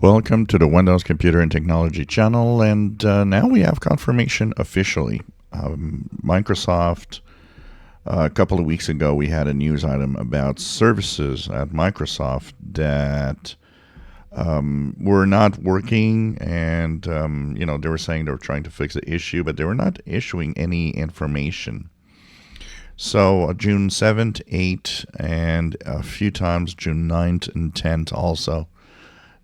Welcome to the Windows Computer and Technology channel, and now we have confirmation officially. Microsoft, a couple of weeks ago, we had a news item about services at Microsoft that were not working, and they were saying they were trying to fix the issue, but they were not issuing any information. So June 7th, 8th, and a few times June 9th and 10th also,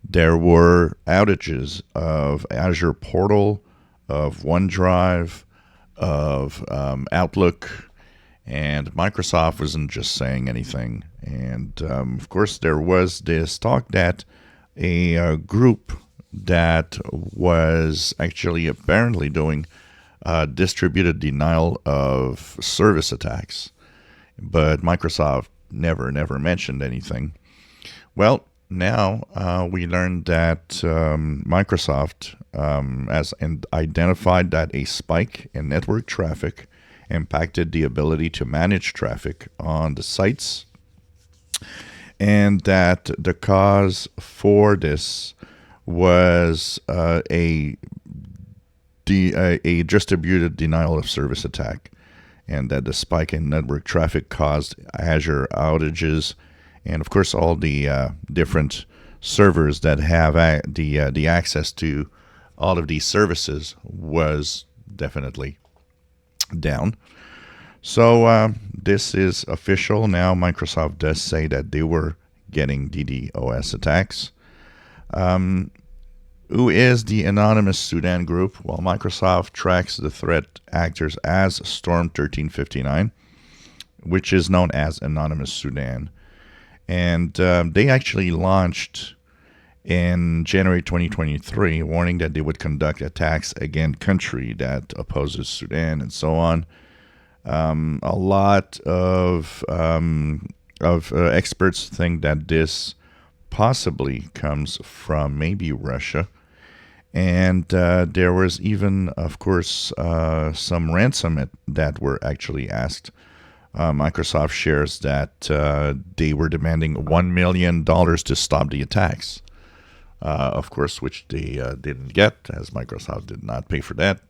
there were outages of Azure Portal, of OneDrive, of Outlook, and Microsoft wasn't just saying anything. And of course, there was this talk that a group that was actually apparently doing distributed denial of service attacks, but Microsoft never mentioned anything. Well, now we learned that Microsoft has identified that a spike in network traffic impacted the ability to manage traffic on the sites, and that the cause for this was a distributed denial of service attack, and that the spike in network traffic caused Azure outages. And of course, all the different servers that have the access to all of these services was definitely down. So this is official now. Microsoft does say that they were getting DDoS attacks. Who is the Anonymous Sudan group? Well, Microsoft tracks the threat actors as Storm 1359, which is known as Anonymous Sudan. And they actually launched in January 2023, warning that they would conduct attacks against country that opposes Sudan and so on. A lot of experts think that this possibly comes from maybe Russia. And there was even, of course, some ransom that were actually asked. Microsoft shares that they were demanding $1 million to stop the attacks, of course, which they didn't get, as Microsoft did not pay for that.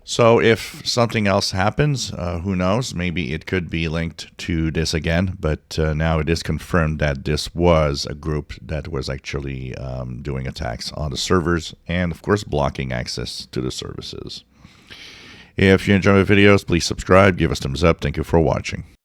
So if something else happens, who knows? Maybe it could be linked to this again, but now it is confirmed that this was a group that was actually doing attacks on the servers and, of course, blocking access to the services. If you enjoy my videos, please subscribe, give us thumbs up. Thank you for watching.